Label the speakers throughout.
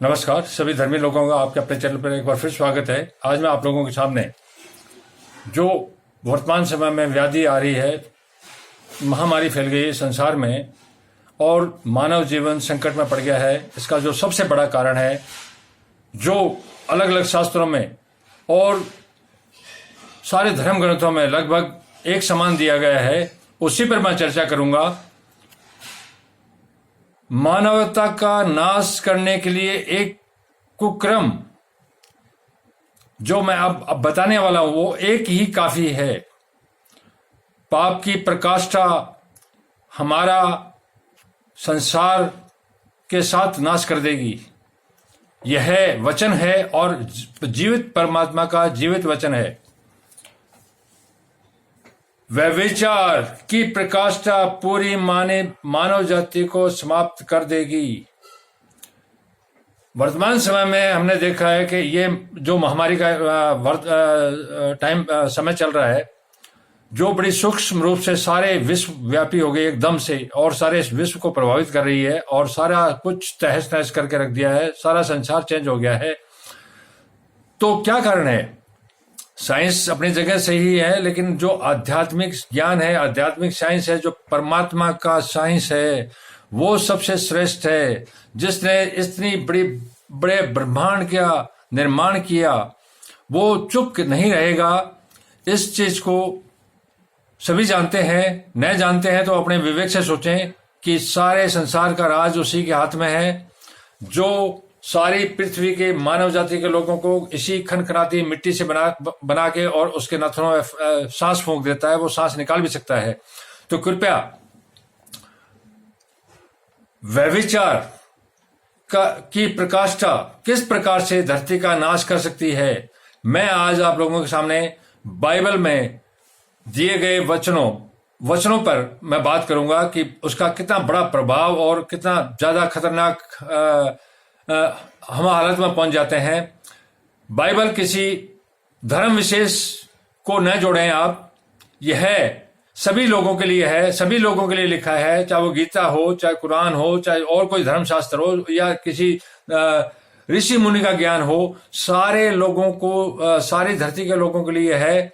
Speaker 1: नमस्कार सभी धर्मी लोगों का आपके अपने चैनल पर एक बार फिर स्वागत है। आज मैं आप लोगों के सामने जो वर्तमान समय में व्याधि आ रही है, महामारी फैल गई है संसार में और मानव जीवन संकट में पड़ गया है, इसका जो सबसे बड़ा कारण है, जो अलग अलग शास्त्रों में और सारे धर्म ग्रंथों में लगभग एक समान दिया गया है, उसी पर मैं चर्चा करूंगा। मानवता का नाश करने के लिए एक कुक्रम जो मैं अब बताने वाला हूं वो एक ही काफी है। पाप की प्रकाष्ठा हमारा संसार के साथ नाश कर देगी। यह वचन है और जीवित परमात्मा का जीवित वचन है। व्यभिचार की प्रकाष्ठा पूरी मानव जाति को समाप्त कर देगी। वर्तमान समय में हमने देखा है कि ये जो महामारी का समय चल रहा है, जो बड़ी सूक्ष्म रूप से सारे विश्व व्यापी हो गई एकदम से और सारे इस विश्व को प्रभावित कर रही है और सारा कुछ तहस नहस करके रख दिया है, सारा संसार चेंज हो गया है। तो क्या कारण है? साइंस अपनी जगह सही है, लेकिन जो आध्यात्मिक ज्ञान है, आध्यात्मिक साइंस है, जो परमात्मा का साइंस है, वो सबसे श्रेष्ठ है। जिसने इतनी बड़े ब्रह्मांड का निर्माण किया, वो चुप नहीं रहेगा। इस चीज को सभी जानते हैं, न जानते हैं तो अपने विवेक से सोचें कि सारे संसार का राज उसी के हाथ में है, जो सारी पृथ्वी के मानव जाति के लोगों को इसी खनखनाती मिट्टी से बना के और उसके नाथनों में सांस फूंक देता है। वो सांस निकाल भी सकता है। तो कृपया व्यभिचार की प्रकाष्ठा किस प्रकार से धरती का नाश कर सकती है, मैं आज आप लोगों के सामने बाइबल में दिए गए वचनों पर मैं बात करूंगा कि उसका कितना बड़ा प्रभाव और कितना ज्यादा खतरनाक हम हालत में पहुंच जाते हैं। बाइबल किसी धर्म विशेष को न जोड़ें आप। यह सभी लोगों के लिए है, सभी लोगों के लिए लिखा है, चाहे वो गीता हो, चाहे कुरान हो, चाहे और कोई धर्मशास्त्र हो या किसी ऋषि मुनि का ज्ञान हो, सारे लोगों को, सारी धरती के लोगों के लिए है।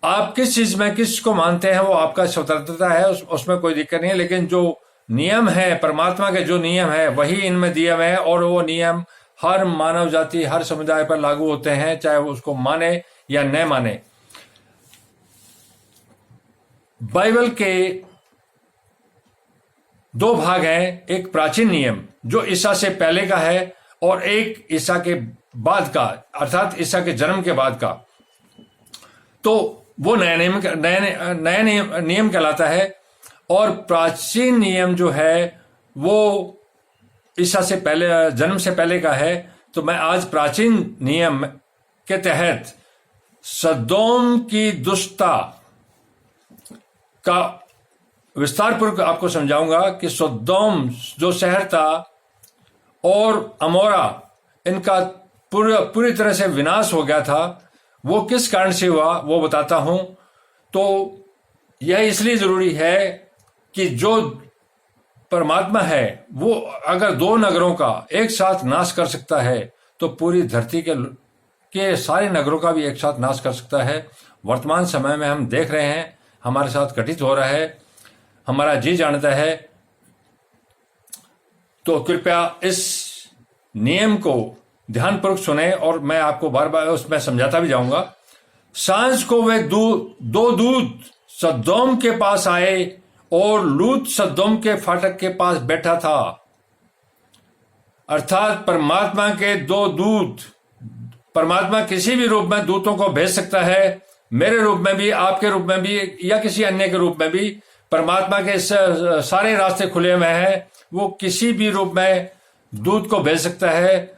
Speaker 1: आप किस चीज में किसको मानते हैं वो आपका स्वतंत्रता है, उसमें कोई दिक्कत नहीं है, लेकिन जो नियम है, परमात्मा के जो नियम है वही इनमें दिए हुए हैं और वो नियम हर मानव जाति, हर समुदाय पर लागू होते हैं, चाहे वो उसको माने या न माने। बाइबल के दो भाग हैं, एक प्राचीन नियम जो ईसा से पहले का है और एक ईसा के बाद का, अर्थात ईसा के जन्म के बाद का। तो वो नया नियम कहलाता है और प्राचीन नियम जो है वो ईसा से पहले, जन्म से पहले का है। तो मैं आज प्राचीन नियम के तहत सदोम की दुष्टता का विस्तार पूर्वक आपको समझाऊंगा कि सदोम जो शहर था और अमोरा, इनका पूरी तरह से विनाश हो गया था। वो किस कारण से हुआ वो बताता हूं। तो यह इसलिए जरूरी है कि जो परमात्मा है वो अगर दो नगरों का एक साथ नाश कर सकता है तो पूरी धरती के सारे नगरों का भी एक साथ नाश कर सकता है। वर्तमान समय में हम देख रहे हैं, हमारे साथ घटित हो रहा है, हमारा जी जानता है। तो कृपया इस नियम को ध्यानपूर्वक सुने और मैं आपको बार बार उसमें समझाता भी जाऊंगा। सांझ को वे दो दूत सदोम के पास आए और लूत सदोम के फाटक के पास बैठा था। अर्थात परमात्मा के दो दूत, परमात्मा किसी भी रूप में दूतों को भेज सकता है, मेरे रूप में भी, आपके रूप में भी या किसी अन्य के रूप में भी। परमात्मा के सारे रास्ते खुले हुए हैं, वो किसी भी रूप में दूत को भेज सकता है।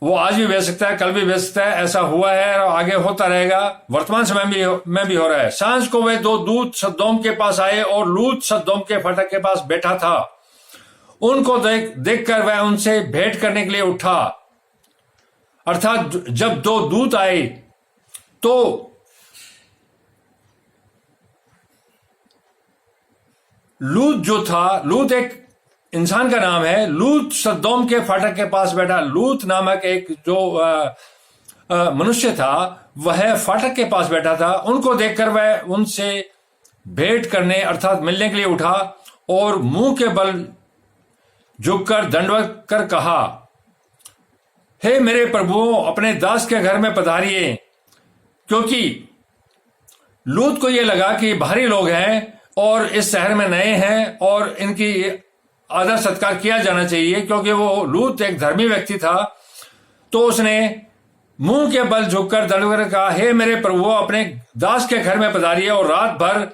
Speaker 1: वो आज भी भेज सकता है, कल भी भेज सकता है। ऐसा हुआ है और आगे होता रहेगा। वर्तमान समय में भी हो रहा है। सांझ को वे दो दूत सदोम के पास आए और लूत सदोम के फाटक के पास बैठा था। उनको देखकर वह उनसे भेंट करने के लिए उठा। अर्थात जब दो दूत आए तो लूत जो था, लूत एक इंसान का नाम है। लूत सदोम के फाटक के पास बैठा। लूत नामक एक जो मनुष्य था वह फाटक के पास बैठा था। उनको देखकर वह उनसे भेंट करने अर्थात मिलने के लिए उठा और मुंह के बल झुककर दंडवत कर कहा, हे मेरे प्रभुओं, अपने दास के घर में पधारिए। क्योंकि लूत को यह लगा कि भारी लोग हैं और इस शहर में नए हैं और इनकी आदर सत्कार किया जाना चाहिए, क्योंकि वो लूत एक धर्मी व्यक्ति था। तो उसने मुंह के बल झुककर दंडवत कर कहा, हे मेरे प्रभुओं, अपने दास के घर में पधारिए और रात भर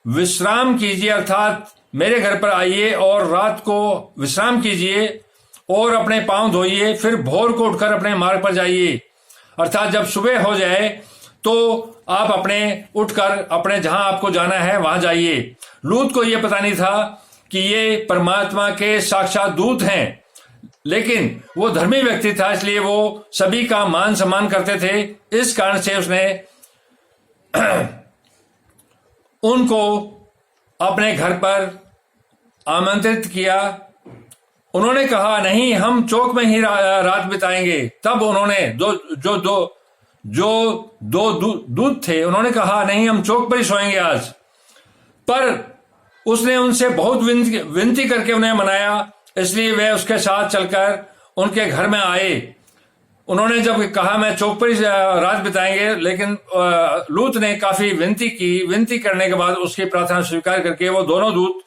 Speaker 1: विश्राम कीजिए, अर्थात मेरे घर पर आइए और रात को विश्राम कीजिए और अपने पांव धोइए, फिर भोर को उठकर अपने मार्ग पर जाइए। अर्थात जब सुबह हो जाए तो आप अपने उठकर अपने जहां आपको जाना है वहां जाइए। लूत को यह पता नहीं था कि ये परमात्मा के साक्षात दूत हैं, लेकिन वो धर्मी व्यक्ति था, इसलिए वो सभी का मान सम्मान करते थे। इस कारण से उसने उनको अपने घर पर आमंत्रित किया। उन्होंने कहा, नहीं, हम चौक में ही रात बिताएंगे। तब उन्होंने दो दूत थे, उन्होंने कहा, नहीं, हम चौक पर ही सोएंगे आज। पर उसने उनसे बहुत विनती करके उन्हें मनाया, इसलिए वे उसके साथ चलकर उनके घर में आए। उन्होंने जब कहा मैं चौक पर ही रात बिताएंगे, लेकिन लूत ने काफी विनती की। विनती करने के बाद उसकी प्रार्थना स्वीकार करके वो दोनों दूत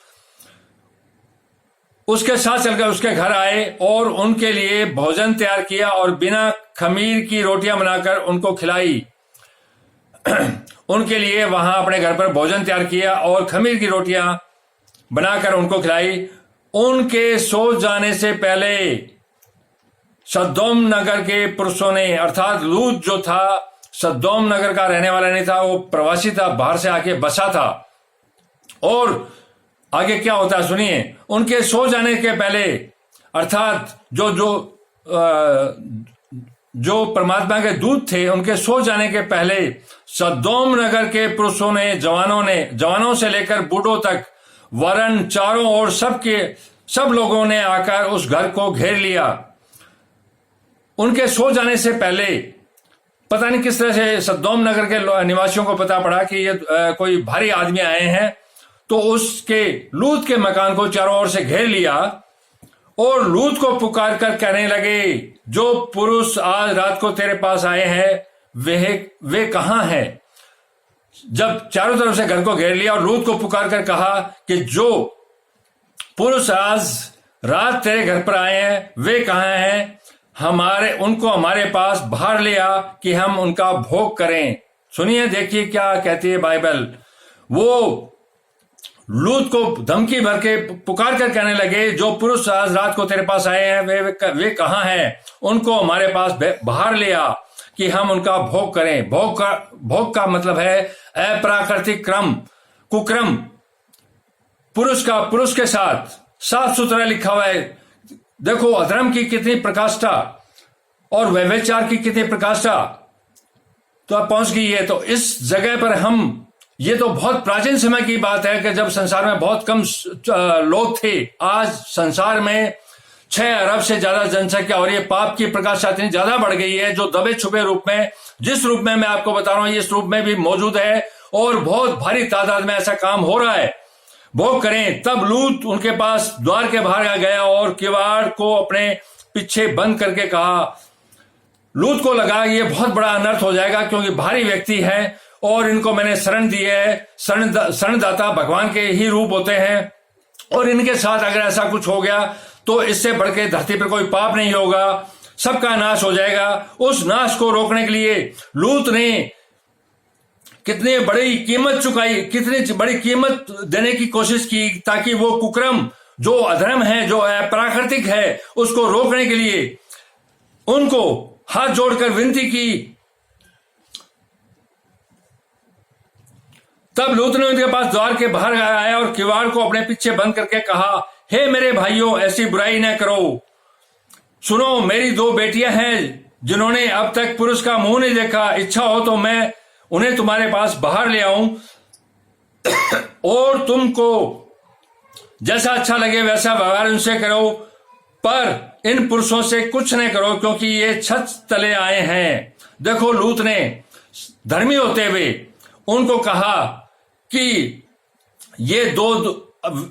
Speaker 1: उसके साथ चलकर उसके घर आए और उनके लिए भोजन तैयार किया और बिना खमीर की रोटियां बनाकर उनको खिलाई। उनके लिए वहां अपने घर पर भोजन तैयार किया और खमीर की रोटियां बनाकर उनको खिलाई। उनके सो जाने से पहले सदोम नगर के पुरुषों ने, अर्थात लूत जो था सदोम नगर का रहने वाला नहीं था, वो प्रवासी था, बाहर से आके बसा था। और आगे क्या होता है सुनिए। उनके सो जाने के पहले, अर्थात जो परमात्मा के दूत थे, उनके सो जाने के पहले सदोम नगर के पुरुषों ने, जवानों से लेकर बूढ़ों तक, वरन चारों ओर सब लोगों ने आकर उस घर को घेर लिया। उनके सो जाने से पहले पता नहीं किस तरह से सदोम नगर के निवासियों को पता पड़ा कि ये कोई भारी आदमी आए हैं, तो उसके लूत के मकान को चारों ओर से घेर लिया और लूत को पुकार कर कहने लगे, जो पुरुष आज रात को तेरे पास आए हैं वे कहां हैं। जब चारों तरफ से घर को घेर लिया और लूत को पुकार कर कहा कि जो पुरुष आज रात तेरे घर पर आए हैं वे कहां हैं, उनको हमारे पास बाहर ले आ कि हम उनका भोग करें। सुनिए, देखिए क्या कहती है बाइबल। वो लूत को धमकी भर के पुकार कर कहने लगे, जो पुरुष आज रात को तेरे पास आए हैं वे कहां हैं, उनको हमारे पास बाहर ले आ कि हम उनका भोग करें। भोग का मतलब है अप्राकृतिक कुक्रम। पुरुष के साथ साफ सुथरा लिखा हुआ है। देखो अधर्म की कितनी प्रकाष्ठा और व्यभिचार की कितनी प्रकाष्ठा तो अब पहुंच गई है। तो इस जगह पर ये तो बहुत प्राचीन समय की बात है कि जब संसार में बहुत कम लोग थे। आज संसार में 6 अरब से ज्यादा जनसंख्या और ये पाप की प्रकाष्ठा इतनी ज्यादा बढ़ गई है, जो दबे छुपे रूप में, जिस रूप में मैं आपको बता रहा हूं, इस रूप में भी मौजूद है और बहुत भारी तादाद में ऐसा काम हो रहा है। भोग करें। तब लूत उनके पास द्वार के बाहर आ गया और किवाड़ को अपने पीछे बंद करके कहा। लूत को लगा ये बहुत बड़ा अनर्थ हो जाएगा, क्योंकि भारी व्यक्ति है और इनको मैंने शरण दी है। शरणदाता भगवान के ही रूप होते हैं और इनके साथ अगर ऐसा कुछ हो गया तो इससे बढ़ के धरती पर कोई पाप नहीं होगा, सबका नाश हो जाएगा। उस नाश को रोकने के लिए लूत ने कितनी बड़ी कीमत चुकाई, कितनी बड़ी कीमत देने की कोशिश की, ताकि वो कुक्रम जो अधर्म है, जो अप्राकृतिक है, उसको रोकने के लिए उनको हाथ जोड़कर विनती की। तब लूत ने उनके पास द्वार के बाहर आया और किवाड़ को अपने पीछे बंद करके कहा, हे मेरे भाइयों, ऐसी बुराई न करो। सुनो, मेरी 2 बेटियां हैं जिन्होंने अब तक पुरुष का मुंह नहीं देखा। इच्छा हो तो मैं उन्हें तुम्हारे पास बाहर ले आऊं और तुमको जैसा अच्छा लगे वैसा व्यवहार उनसे करो, पर इन पुरुषों से कुछ न करो, क्योंकि ये छत तले आए हैं। देखो, लूत ने धर्मी होते हुए उनको कहा कि ये दो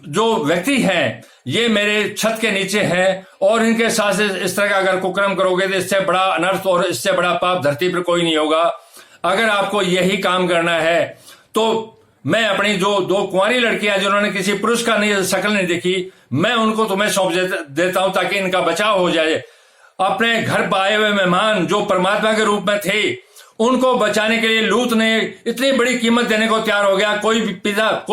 Speaker 1: जो व्यक्ति हैं ये मेरे छत के नीचे हैं, और इनके साथ इस तरह का अगर कुकर्म करोगे तो इससे बड़ा अनर्थ और इससे बड़ा पाप धरती पर कोई नहीं होगा। अगर आपको यही काम करना है तो मैं अपनी जो दो कुंवारी लड़कियां जिन्होंने किसी पुरुष का शक्ल नहीं देखी, मैं उनको तुम्हें सौंप देता हूं ताकि इनका बचाव हो जाए। अपने घर पर आए हुए मेहमान जो परमात्मा के रूप में थे उनको बचाने के लिए लूत ने इतनी बड़ी कीमत देने को तैयार हो गया। कोई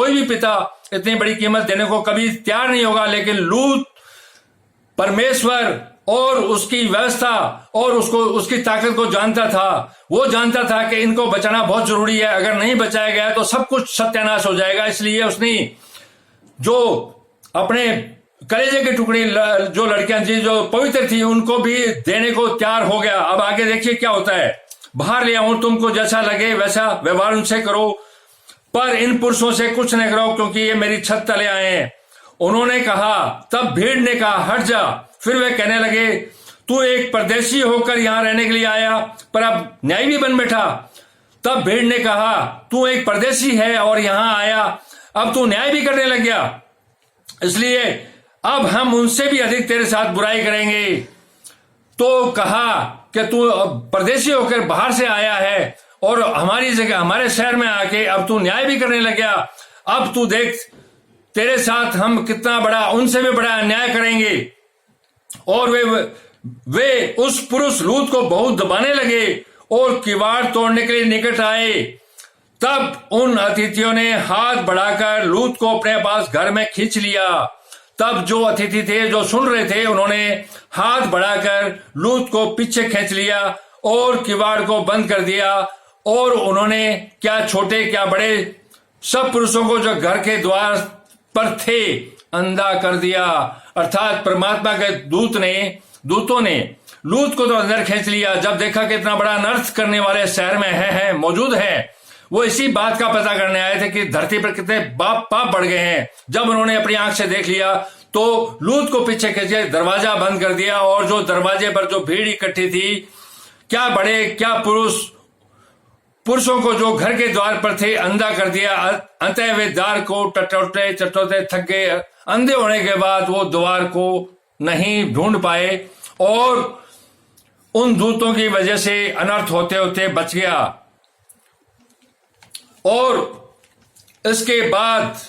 Speaker 1: भी पिता इतनी बड़ी कीमत देने को कभी तैयार नहीं होगा, लेकिन लूत परमेश्वर और उसकी व्यवस्था और उसकी ताकत को जानता था। वो जानता था कि इनको बचाना बहुत जरूरी है, अगर नहीं बचाया गया तो सब कुछ सत्यानाश हो जाएगा। इसलिए उसने जो अपने कलेजे के टुकड़े जो लड़कियां थी जो पवित्र थी उनको भी देने को तैयार हो गया। अब आगे देखिए क्या होता है। बाहर ले आऊं, तुमको जैसा लगे वैसा व्यवहार उनसे करो, पर इन पुरुषों से कुछ न करो, क्योंकि ये मेरी छत तले आए हैं। उन्होंने कहा, तब भीड़ ने कहा, हट जा। फिर वे कहने लगे, तू एक परदेशी होकर यहां रहने के लिए आया, पर अब न्याय भी बन बैठा। तब भीड़ ने कहा, तू एक परदेशी है और यहां आया, अब तू न्याय भी करने लग गया। इसलिए अब हम उनसे भी अधिक तेरे साथ बुराई करेंगे। तो कहा कि तू परदेशी होकर बाहर से आया है और हमारी जगह हमारे शहर में आके अब तू न्याय भी करने लग गया। अब तू देख, तेरे साथ हम कितना बड़ा, उनसे भी बड़ा अन्याय करेंगे। और वे उस पुरुष लूत को बहुत दबाने लगे और किवाड़ तोड़ने के लिए निकट आए। तब उन अतिथियों ने हाथ बढ़ाकर लूत को अपने पास घर में खींच लिया। तब जो अतिथि थे जो सुन रहे थे उन्होंने हाथ बढ़ाकर लूत को पीछे खींच लिया और किवाड़ को बंद कर दिया। और उन्होंने क्या छोटे क्या बड़े सब पुरुषों को जो घर के द्वार पर थे अंधा कर दिया। अर्थात परमात्मा के दूतों ने लूत को तो अंदर खींच लिया। जब देखा कि इतना बड़ा अनर्थ करने वाले शहर में है मौजूद है, वो इसी बात का पता करने आए थे कि धरती पर कितने पाप बढ़ गए हैं। जब उन्होंने अपनी आंख से देख लिया तो लूत को पीछे खींचे, दरवाजा बंद कर दिया। और जो दरवाजे पर जो भीड़ इकट्ठी थी, क्या बड़े क्या पुरुषों को जो घर के द्वार पर थे अंधा कर दिया। अंतः वे द्वार को टटोते थक गए। अंधे होने के बाद वो द्वार को नहीं ढूंढ पाए और उन दूतों की वजह से अनर्थ होते होते बच गया। और इसके बाद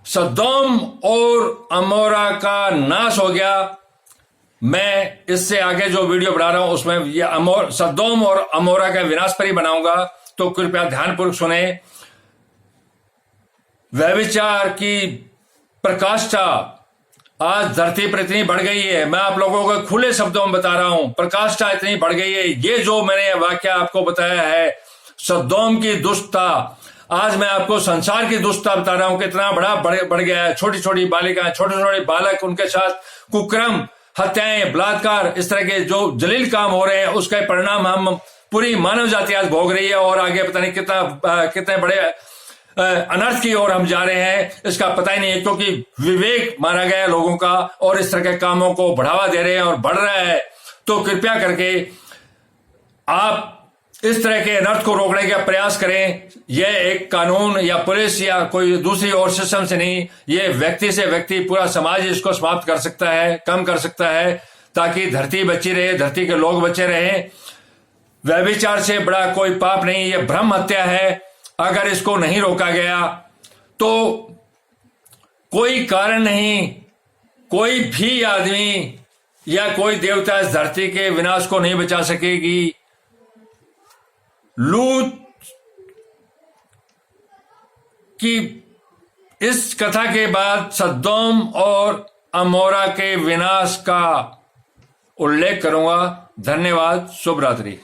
Speaker 1: सदोम और अमोरा का नाश हो गया। मैं इससे आगे जो वीडियो बना रहा हूं उसमें ये सदोम और अमोरा का विनाश पर ही बनाऊंगा, तो कृपया ध्यानपूर्वक सुने। व्यभिचार की प्रकाष्ठा आज धरती पर इतनी बढ़ गई है, मैं आप लोगों को खुले शब्दों में बता रहा हूं, प्रकाष्ठा इतनी बढ़ गई है। ये जो मैंने वाक्य आपको बताया है सदोम की दुष्टता, आज मैं आपको संसार की दुष्टता बता रहा हूं कि इतना बड़ा बढ़ गया है। छोटी छोटी बालिकाएं, छोटे छोटे बालक, उनके साथ कुक्रम, हत्याएं, बलात्कार, इस तरह के जो जलील काम हो रहे हैं उसका परिणाम हम पूरी मानव जाति आज भोग रही है। और आगे पता नहीं कितने बड़े अनर्थ की ओर हम जा रहे हैं, इसका पता ही नहीं है, क्योंकि विवेक मारा गया लोगों का और इस तरह के कामों को बढ़ावा दे रहे हैं और बढ़ रहा है। तो कृपया करके आप इस तरह के अनर्थ को रोकने का प्रयास करें। यह एक कानून या पुलिस या कोई दूसरी और सिस्टम से नहीं, ये व्यक्ति से व्यक्ति, पूरा समाज इसको समाप्त कर सकता है, कम कर सकता है, ताकि धरती बची रहे, धरती के लोग बचे रहें। व्यभिचार से बड़ा कोई पाप नहीं, यह ब्रह्म हत्या है। अगर इसको नहीं रोका गया तो कोई कारण नहीं, कोई भी आदमी या कोई देवता इस धरती के विनाश को नहीं बचा सकेगी। लूत की इस कथा के बाद सदोम और अमोरा के विनाश का उल्लेख करूंगा। धन्यवाद। शुभ रात्रि।